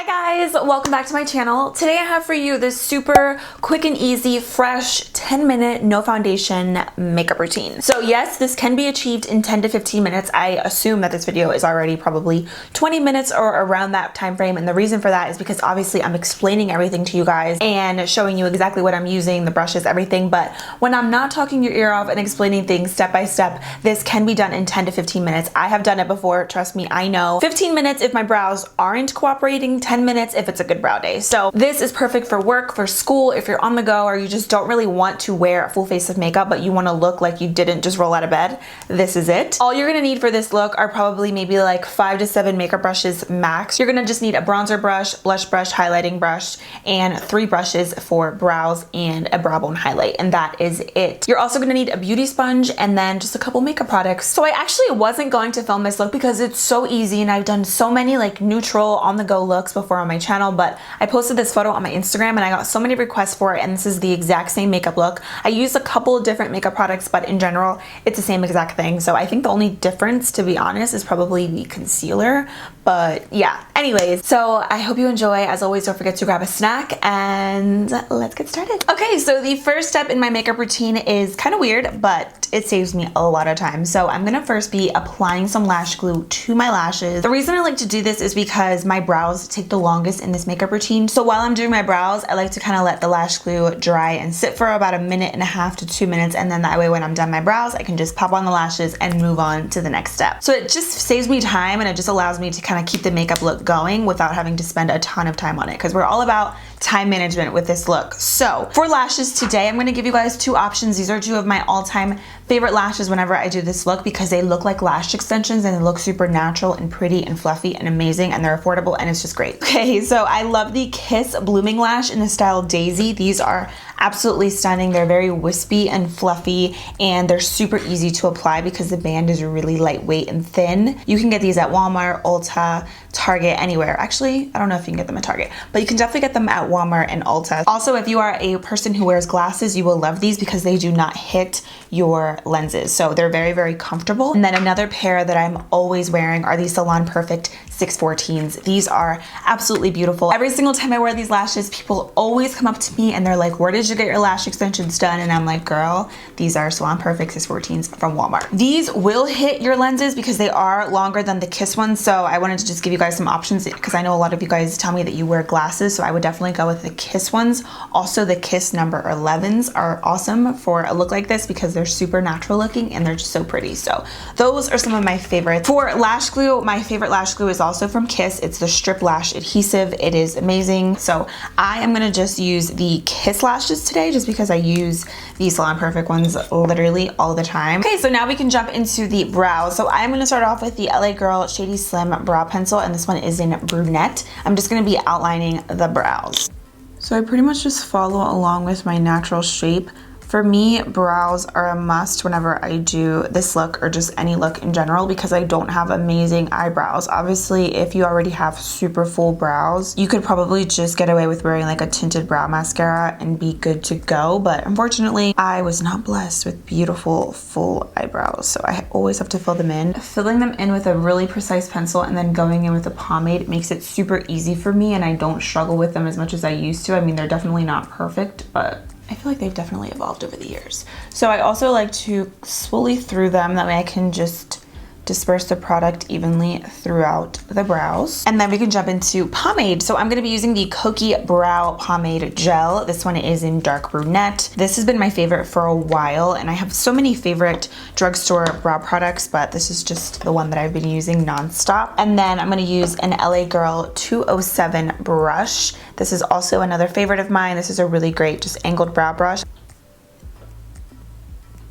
Hi guys, welcome back to my channel. Today I have for you this super quick and easy, fresh, 10-minute, no foundation makeup routine. So yes, this can be achieved in 10 to 15 minutes. I assume that this video is already probably 20 minutes or around that time frame, and the reason for that is because obviously I'm explaining everything to you guys and showing you exactly what I'm using, the brushes, everything, but when I'm not talking your ear off and explaining things step by step, this can be done in 10 to 15 minutes. I have done it before, trust me, I know. 15 minutes if my brows aren't cooperating, 10 minutes if it's a good brow day. So this is perfect for work, for school, if you're on the go or you just don't really want to wear a full face of makeup but you want to look like you didn't just roll out of bed. This is it. All you're gonna need for this look are probably maybe like 5 to 7 makeup brushes max. You're gonna just need a bronzer brush, blush brush, highlighting brush, and 3 brushes for brows and a brow bone highlight, and that is it. You're also gonna need a beauty sponge and then just a couple makeup products. So I actually wasn't going to film this look because it's so easy and I've done so many like neutral on the go looks before on my channel, but I posted this photo on my Instagram and I got so many requests for it, and this is the exact same makeup look. I used a couple of different makeup products, but in general it's the same exact thing. So I think the only difference, to be honest, is probably the concealer, but yeah. Anyways, so I hope you enjoy. As always, don't forget to grab a snack and let's get started. Okay, so the first step in my makeup routine is kind of weird, but it saves me a lot of time. So I'm gonna first be applying some lash glue to my lashes. The reason I like to do this is because my brows take the longest in this makeup routine. So while I'm doing my brows, I like to kind of let the lash glue dry and sit for about 1.5 to 2 minutes, and then that way when I'm done my brows, I can just pop on the lashes and move on to the next step. So it just saves me time and it just allows me to kind of keep the makeup look going without having to spend a ton of time on it, because we're all about time management with this look. So for lashes today, I'm gonna give you guys 2 options. These are 2 of my all-time favorite lashes whenever I do this look because they look like lash extensions and they look super natural and pretty and fluffy and amazing, and they're affordable and it's just great. Okay, so I love the Kiss Blooming Lash in the style Daisy. These are absolutely stunning. They're very wispy and fluffy and they're super easy to apply because the band is really lightweight and thin. You can get these at Walmart, Ulta, Target, anywhere. Actually, I don't know if you can get them at Target, but you can definitely get them at Walmart and Ulta. Also, if you are a person who wears glasses, you will love these because they do not hit your lenses. So they're very, very comfortable. And then another pair that I'm always wearing are these Salon Perfect 614s. These are absolutely beautiful. Every single time I wear these lashes, people always come up to me and they're like, where did you get your lash extensions done? And I'm like, girl, these are Salon Perfect 614s from Walmart. These will hit your lenses because they are longer than the Kiss ones. So I wanted to just give you guys some options because I know a lot of you guys tell me that you wear glasses. So I would definitely go with the Kiss ones. Also, the Kiss number 11s are awesome for a look like this because they're super natural looking and they're just so pretty. So those are some of my favorites. For lash glue, my favorite lash glue is also from Kiss. It's the Strip Lash Adhesive. It is amazing. So I am gonna just use the Kiss lashes today just because I use these Salon Perfect ones literally all the time. Okay, so now we can jump into the brows. So I'm gonna start off with the LA Girl Shady Slim Brow Pencil, and this one is in brunette. I'm just gonna be outlining the brows. So I pretty much just follow along with my natural shape. For me, brows are a must whenever I do this look or just any look in general because I don't have amazing eyebrows. Obviously, if you already have super full brows, you could probably just get away with wearing like a tinted brow mascara and be good to go. But unfortunately, I was not blessed with beautiful full eyebrows. So I always have to fill them in. Filling them in with a really precise pencil and then going in with a pomade makes it super easy for me and I don't struggle with them as much as I used to. I mean, they're definitely not perfect, but I feel like they've definitely evolved over the years. So I also like to slowly through them, that way I can just disperse the product evenly throughout the brows. And then we can jump into pomade. So I'm gonna be using the Kokie Brow Pomade Gel. This one is in dark brunette. This has been my favorite for a while and I have so many favorite drugstore brow products, but this is just the one that I've been using nonstop. And then I'm gonna use an LA Girl 207 brush. This is also another favorite of mine. This is a really great just angled brow brush.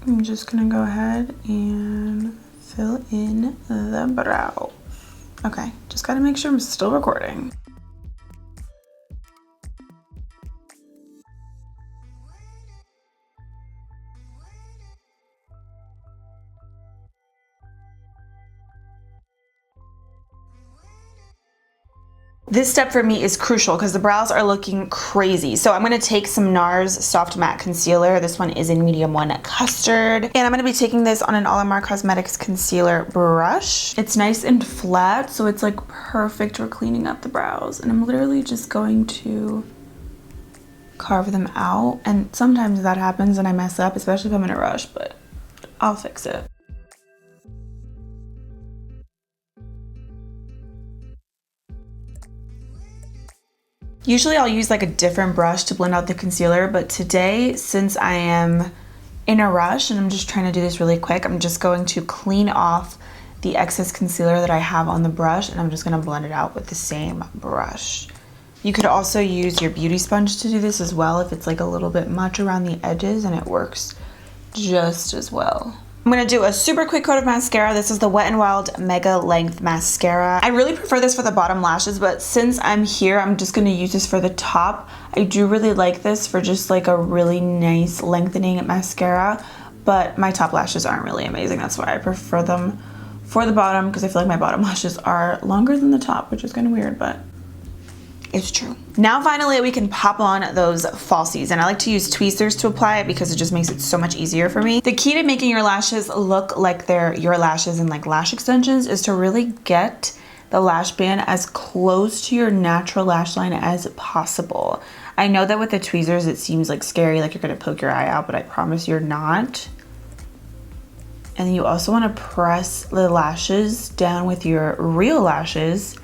I'm just gonna go ahead and fill in the brow. Okay, just gotta make sure I'm still recording. This step for me is crucial because the brows are looking crazy. So I'm going to take some NARS Soft Matte Concealer. This one is in medium 1 custard. And I'm going to be taking this on an Alamar Cosmetics concealer brush. It's nice and flat, so it's like perfect for cleaning up the brows. And I'm literally just going to carve them out. And sometimes that happens and I mess up, especially if I'm in a rush, but I'll fix it. Usually I'll use like a different brush to blend out the concealer, but today, since I am in a rush and I'm just trying to do this really quick, I'm just going to clean off the excess concealer that I have on the brush, and I'm just gonna blend it out with the same brush. You could also use your beauty sponge to do this as well if it's like a little bit much around the edges, and it works just as well. I'm gonna do a super quick coat of mascara. This is the Wet n Wild Mega Length Mascara. I really prefer this for the bottom lashes, but since I'm here, I'm just gonna use this for the top. I do really like this for just like a really nice lengthening mascara, but my top lashes aren't really amazing. That's why I prefer them for the bottom, because I feel like my bottom lashes are longer than the top, which is kind of weird, but it's true. Now finally we can pop on those falsies, and I like to use tweezers to apply it because it just makes it so much easier for me. The key to making your lashes look like they're your lashes and like lash extensions is to really get the lash band as close to your natural lash line as possible. I know that with the tweezers it seems like scary, like you're gonna poke your eye out, but I promise you're not. And you also want to press the lashes down with your real lashes.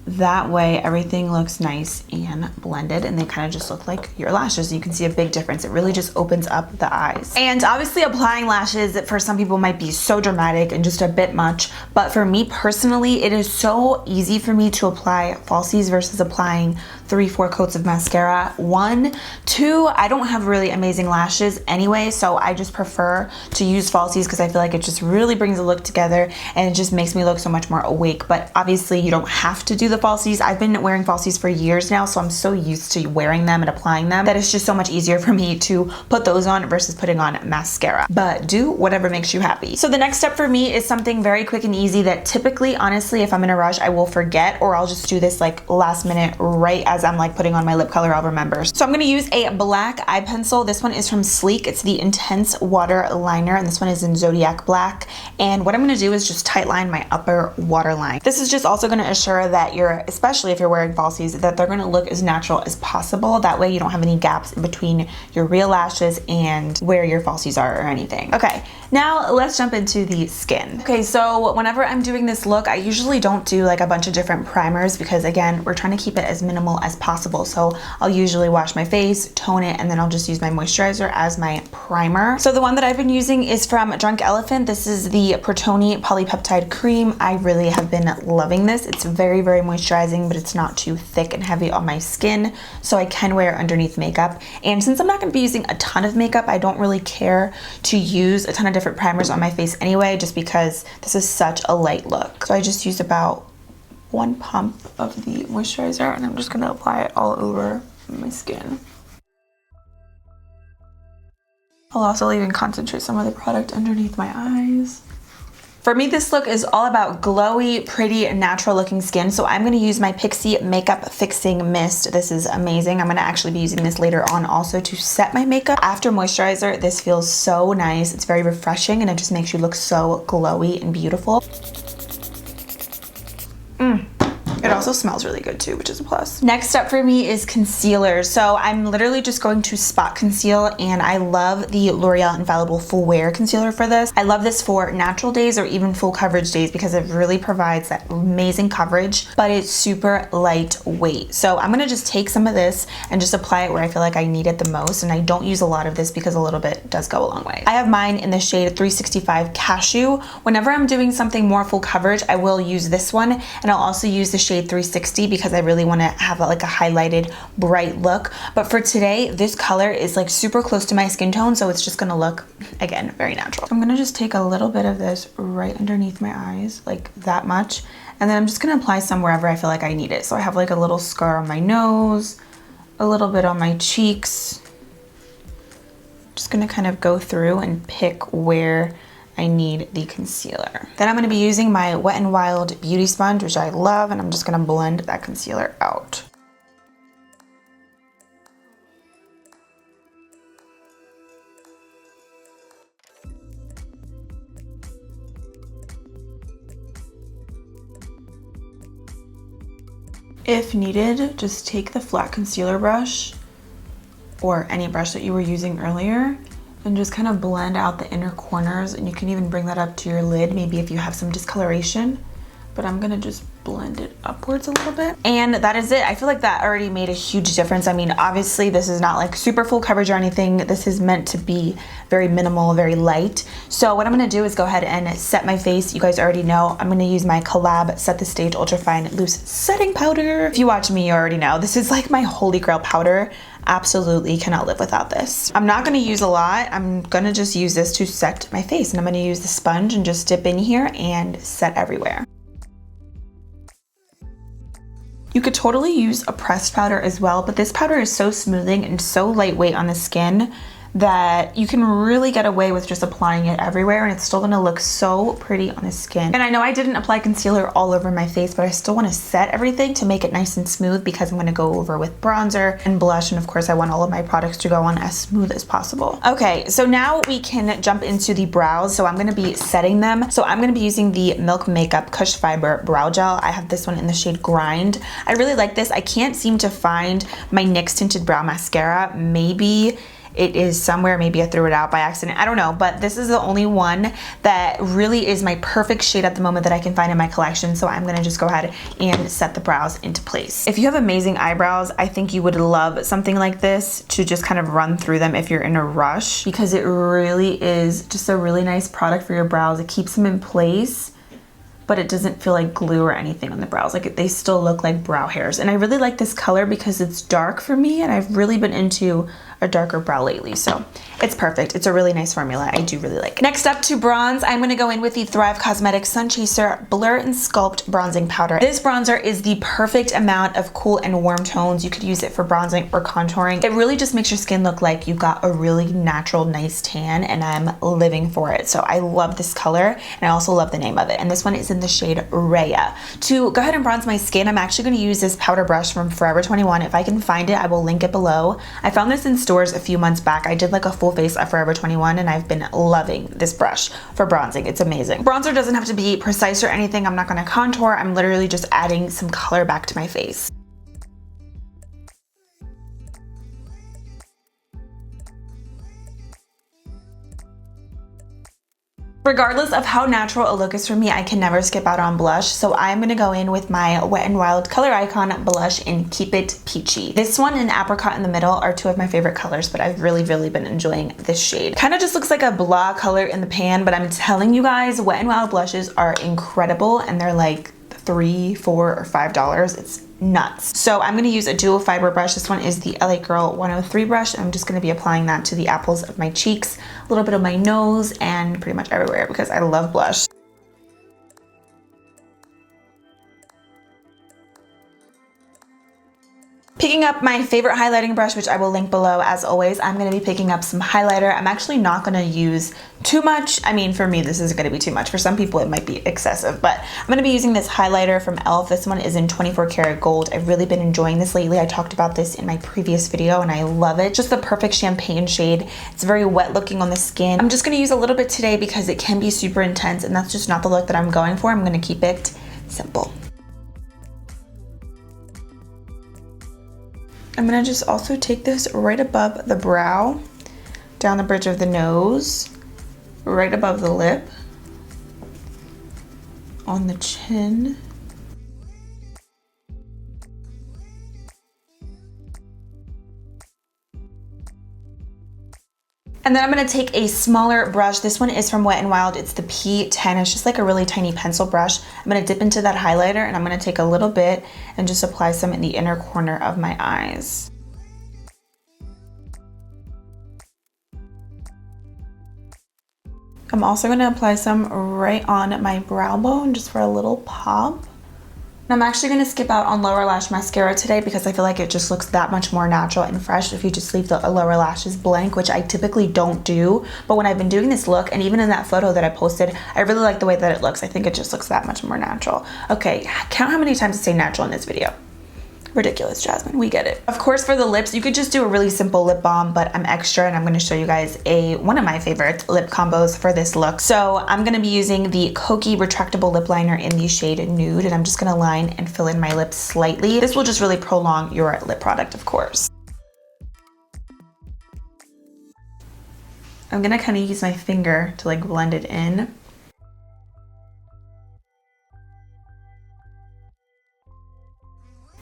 That way everything looks nice and blended, and they kind of just look like your lashes. You can see a big difference. It really just opens up the eyes. And obviously applying lashes for some people might be so dramatic and just a bit much, but for me personally, it is so easy for me to apply falsies versus applying 3-4 coats of mascara. 1, 2, I don't have really amazing lashes anyway, so I just prefer to use falsies because I feel like it just really brings the look together and it just makes me look so much more awake. But obviously you don't have to do the falsies. I've been wearing falsies for years now, so I'm so used to wearing them and applying them that it's just so much easier for me to put those on versus putting on mascara. But do whatever makes you happy. So the next step for me is something very quick and easy that typically, honestly, if I'm in a rush, I will forget, or I'll just do this like last minute right as I'm like putting on my lip color, I'll remember. So I'm gonna use a black eye pencil. This one is from Sleek. It's the Intense Water Liner, and this one is in Zodiac Black. And what I'm gonna do is just tight line my upper waterline. This is just also gonna assure that especially if you're wearing falsies, that they're gonna look as natural as possible. That way you don't have any gaps in between your real lashes and where your falsies are or anything. Okay, now let's jump into the skin. Okay, so whenever I'm doing this look, I usually don't do like a bunch of different primers because again, we're trying to keep it as minimal as possible. So I'll usually wash my face, tone it, and then I'll just use my moisturizer as my primer. So the one that I've been using is from Drunk Elephant. This is the Protoni Polypeptide Cream. I really have been loving this. It's very, very moisturizing, but it's not too thick and heavy on my skin, so I can wear it underneath makeup. And since I'm not going to be using a ton of makeup, I don't really care to use a ton of different primers on my face anyway, just because this is such a light look. So I just use about 1 pump of the moisturizer, and I'm just going to apply it all over my skin. I'll also even concentrate some of the product underneath my eyes. For me, this look is all about glowy, pretty, natural looking skin. So I'm gonna use my Pixi Makeup Fixing Mist. This is amazing. I'm gonna actually be using this later on also to set my makeup. After moisturizer, this feels so nice. It's very refreshing and it just makes you look so glowy and beautiful. It also smells really good too, which is a plus. Next up for me is concealer. So I'm literally just going to spot conceal, and I love the L'Oreal Infallible Full Wear Concealer for this. I love this for natural days or even full coverage days because it really provides that amazing coverage, but it's super lightweight. So I'm gonna just take some of this and just apply it where I feel like I need it the most, and I don't use a lot of this because a little bit does go a long way. I have mine in the shade 365 Cashew. Whenever I'm doing something more full coverage, I will use this one, and I'll also use the shade 360 because I really want to have like a highlighted bright look. But for today, this color is like super close to my skin tone, so it's just gonna look, again, very natural. So I'm gonna just take a little bit of this right underneath my eyes, like that much, and then I'm just gonna apply some wherever I feel like I need it. So I have like a little scar on my nose, a little bit on my cheeks. Just gonna kind of go through and pick where I need the concealer. Then I'm gonna be using my Wet n Wild Beauty Sponge, which I love, and I'm just gonna blend that concealer out. If needed, just take the flat concealer brush or any brush that you were using earlier and just kind of blend out the inner corners, and you can even bring that up to your lid, maybe if you have some discoloration, but I'm gonna just blend it upwards a little bit. And that is it. I feel like that already made a huge difference. I mean, obviously this is not like super full coverage or anything. This is meant to be very minimal, very light. So what I'm gonna do is go ahead and set my face. You guys already know I'm gonna use my Collab Set the Stage Ultra Fine Loose Setting Powder. If you watch me, you already know. This is like my holy grail powder. Absolutely cannot live without this. I'm not gonna use a lot. I'm gonna just use this to set my face, and I'm gonna use the sponge and just dip in here and set everywhere. You could totally use a pressed powder as well, but this powder is so smoothing and so lightweight on the skin that you can really get away with just applying it everywhere, and it's still gonna look so pretty on the skin. And I know I didn't apply concealer all over my face, but I still wanna set everything to make it nice and smooth because I'm gonna go over with bronzer and blush, and of course I want all of my products to go on as smooth as possible. Okay, so now we can jump into the brows. So I'm gonna be setting them. So I'm gonna be using the Milk Makeup Kush Fiber Brow Gel. I have this one in the shade Grind. I really like this. I can't seem to find my NYX Tinted Brow Mascara. Maybe it is somewhere, maybe I threw it out by accident, I don't know, but this is the only one that really is my perfect shade at the moment that I can find in my collection, so I'm gonna just go ahead and set the brows into place. If you have amazing eyebrows, I think you would love something like this to just kind of run through them if you're in a rush, because it really is just a really nice product for your brows. It keeps them in place, but it doesn't feel like glue or anything on the brows. Like they still look like brow hairs. And I really like this color because it's dark for me, and I've really been into a darker brow lately, so it's perfect. It's a really nice formula. I do really like it. Next up, to bronze, I'm gonna go in with the Thrive Cosmetics Sun Chaser Blur and Sculpt Bronzing Powder. This bronzer is the perfect amount of cool and warm tones. You could use it for bronzing or contouring. It really just makes your skin look like you got a really natural, nice tan, and I'm living for it. So I love this color, and I also love the name of it. And this one is in the shade Raya. To go ahead and bronze my skin, I'm actually gonna use this powder brush from Forever 21. If I can find it, I will link it below. I found this in stores a few months back. I did like a full face at Forever 21, and I've been loving this brush for bronzing. It's amazing. Bronzer doesn't have to be precise or anything. I'm not gonna contour. I'm literally just adding some color back to my face. Regardless of how natural a look is for me, I can never skip out on blush, so I'm gonna go in with my Wet n Wild Color Icon blush in Keep It Peachy. This one and Apricot in the middle are two of my favorite colors, but I've really been enjoying this shade. Kind of just looks like a blah color in the pan, but I'm telling you guys, Wet n Wild blushes are incredible, and they're like $3, $4, or $5. It's nuts. So I'm gonna use a dual fiber brush. This one is the LA Girl 103 brush. I'm just gonna be applying that to the apples of my cheeks, a little bit of my nose, and pretty much everywhere because I love blush. Picking up my favorite highlighting brush, which I will link below as always, I'm gonna be picking up some highlighter. I'm actually not gonna use too much. I mean, for me, this is gonna be too much. For some people, it might be excessive, but I'm gonna be using this highlighter from e.l.f. This one is in 24 karat gold. I've really been enjoying this lately. I talked about this in my previous video, and I love it. Just the perfect champagne shade. It's very wet looking on the skin. I'm just gonna use a little bit today because it can be super intense, and that's just not the look that I'm going for. I'm gonna keep it simple. I'm gonna just also take this right above the brow, down the bridge of the nose, right above the lip, on the chin. And then I'm gonna take a smaller brush. This one is from Wet n Wild. It's the P10. It's just like a really tiny pencil brush. I'm gonna dip into that highlighter, and I'm gonna take a little bit and just apply some in the inner corner of my eyes. I'm also gonna apply some right on my brow bone just for a little pop. I'm actually going to skip out on lower lash mascara today because I feel like it just looks that much more natural and fresh if you just leave the lower lashes blank, which I typically don't do. But when I've been doing this look, and even in that photo that I posted, I really like the way that it looks. I think it just looks that much more natural. Okay, count how many times I say natural in this video. Ridiculous, Jasmine, we get it. Of course, for the lips, you could just do a really simple lip balm, but I'm extra and I'm gonna show you guys one of my favorite lip combos for this look. So I'm gonna be using the Kokie retractable lip liner in the shade Nude, and I'm just gonna line and fill in my lips slightly. This will just really prolong your lip product, of course. I'm gonna kind of use my finger to like blend it in.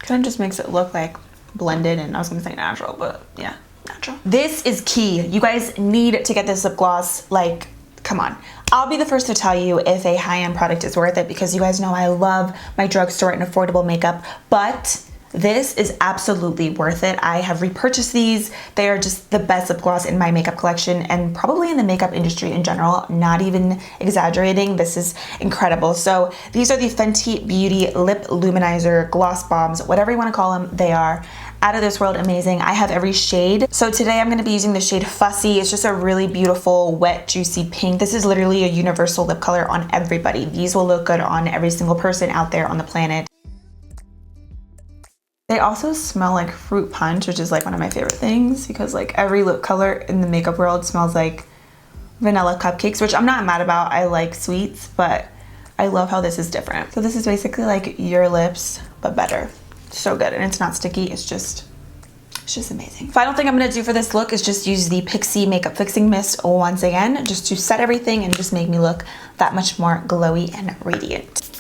Kind of just makes it look like blended, and I was gonna say natural, but yeah, natural. This is key. You guys need to get this lip gloss. Like, come on. I'll be the first to tell you if a high-end product is worth it, because you guys know I love my drugstore and affordable makeup, but this is absolutely worth it. I have repurchased these. They are just the best lip gloss in my makeup collection and probably in the makeup industry in general, not even exaggerating. This is incredible. So these are the Fenty Beauty Lip Luminizer Gloss Bombs, whatever you want to call them. They are out of this world amazing. I have every shade. So today I'm going to be using the shade Fussy. It's just a really beautiful, wet, juicy pink. This is literally a universal lip color on everybody. These will look good on every single person out there on the planet. They also smell like fruit punch, which is like one of my favorite things, because like every lip color in the makeup world smells like vanilla cupcakes, which I'm not mad about. I like sweets, but I love how this is different. So this is basically like your lips, but better. So good, and it's not sticky. It's just amazing. Final thing I'm gonna do for this look is just use the Pixi Makeup Fixing Mist once again, just to set everything and just make me look that much more glowy and radiant.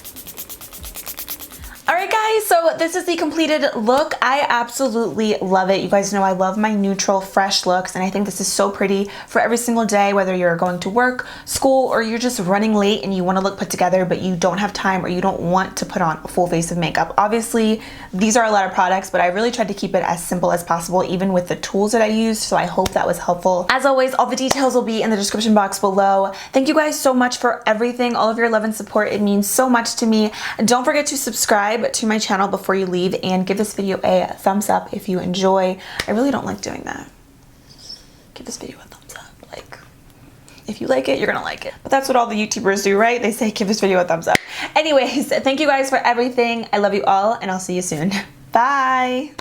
Alright guys, so this is the completed look. I absolutely love it. You guys know I love my neutral, fresh looks, and I think this is so pretty for every single day, whether you're going to work, school, or you're just running late and you want to look put together but you don't have time or you don't want to put on a full face of makeup. Obviously, these are a lot of products, but I really tried to keep it as simple as possible, even with the tools that I used, so I hope that was helpful. As always, all the details will be in the description box below. Thank you guys so much for everything, all of your love and support. It means so much to me. And don't forget to subscribe to my channel before you leave, and give this video a thumbs up if you enjoy. I really don't like doing that. Give this video a thumbs up. Like, if you like it, you're gonna like it. But that's what all the YouTubers do, right? They say give this video a thumbs up. Anyways, thank you guys for everything. I love you all, and I'll see you soon. Bye.